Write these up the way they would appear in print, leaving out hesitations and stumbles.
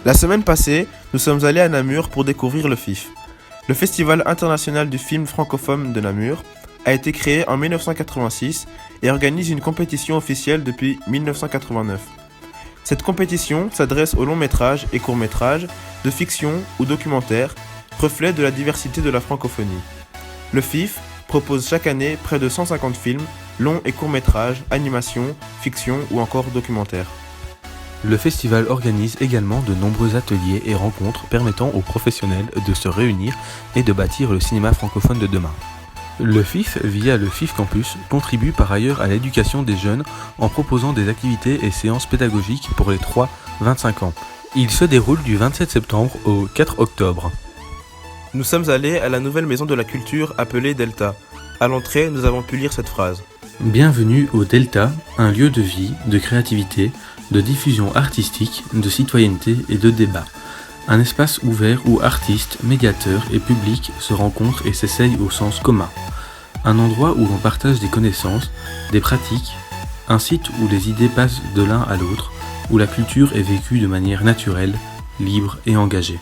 La semaine passée, nous sommes allés à Namur pour découvrir le FIF. Le Festival international du film francophone de Namur a été créé en 1986 et organise une compétition officielle depuis 1989. Cette compétition s'adresse aux longs métrages et courts métrages, de fiction ou documentaires, reflet de la diversité de la francophonie. Le FIF propose chaque année près de 150 films, longs et courts métrages, animation, fiction ou encore documentaires. Le festival organise également de nombreux ateliers et rencontres permettant aux professionnels de se réunir et de bâtir le cinéma francophone de demain. Le FIF, via le FIF Campus, contribue par ailleurs à l'éducation des jeunes en proposant des activités et séances pédagogiques pour les 3-25 ans. Il se déroule du 27 septembre au 4 octobre. Nous sommes allés à la nouvelle maison de la culture appelée Delta. À l'entrée, nous avons pu lire cette phrase. Bienvenue au Delta, un lieu de vie, de créativité, de diffusion artistique, de citoyenneté et de débat. Un espace ouvert où artistes, médiateurs et publics se rencontrent et s'essayent au sens commun. Un endroit où l'on partage des connaissances, des pratiques, un site où les idées passent de l'un à l'autre, où la culture est vécue de manière naturelle, libre et engagée.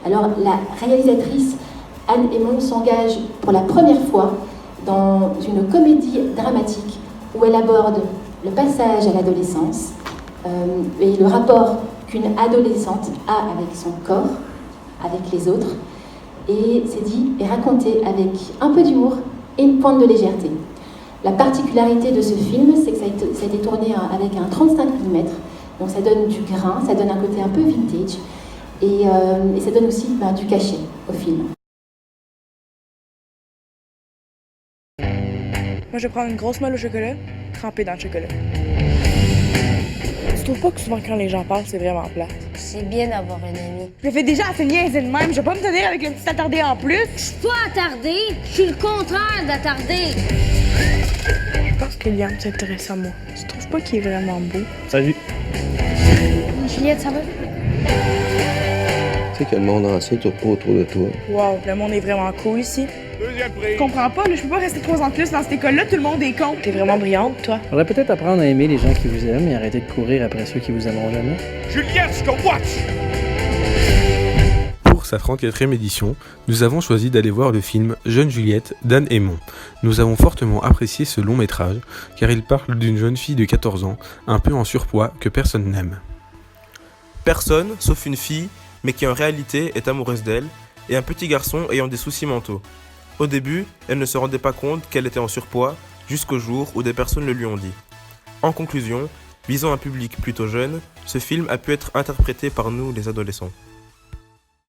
Alors la réalisatrice Anne Hémon s'engage pour la première fois dans une comédie dramatique où elle aborde le passage à l'adolescence et le rapport qu'une adolescente a avec son corps, avec les autres, et c'est dit et raconté avec un peu d'humour et une pointe de légèreté. La particularité de ce film, c'est que ça a été tourné avec un 35 mm, donc ça donne du grain, ça donne un côté un peu vintage, et ça donne aussi du cachet au film. Moi, je vais prendre une grosse molle au chocolat, trempée dans le chocolat. Tu trouves pas que souvent quand les gens parlent, c'est vraiment plate? C'est bien d'avoir un ami. Je le fais déjà assez niaiser de même, je vais pas me tenir avec le petit attardé en plus. Je suis pas attardée, je suis le contraire d'attardée. Je pense que Liam s'intéresse à moi. Tu trouves pas qu'il est vraiment beau? Salut. Juliette, ça va? Tu sais que le monde entier tourne pas autour de toi. Wow, le monde est vraiment cool ici. Deuxième prix. Je comprends pas, là, je peux pas rester 3 ans de plus dans cette école-là, tout le monde est con. T'es vraiment brillante, toi. Faudrait peut-être apprendre à aimer les gens qui vous aiment et arrêter de courir après ceux qui vous aimeront jamais. Juliette, je te watch. Pour sa 34e édition, nous avons choisi d'aller voir le film Jeune Juliette d'Anne Hémon. Nous avons fortement apprécié ce long métrage car il parle d'une jeune fille de 14 ans, un peu en surpoids, que personne n'aime. Personne, sauf une fille, mais qui en réalité est amoureuse d'elle, et un petit garçon ayant des soucis mentaux. Au début, elle ne se rendait pas compte qu'elle était en surpoids, jusqu'au jour où des personnes le lui ont dit. En conclusion, visant un public plutôt jeune, ce film a pu être interprété par nous les adolescents.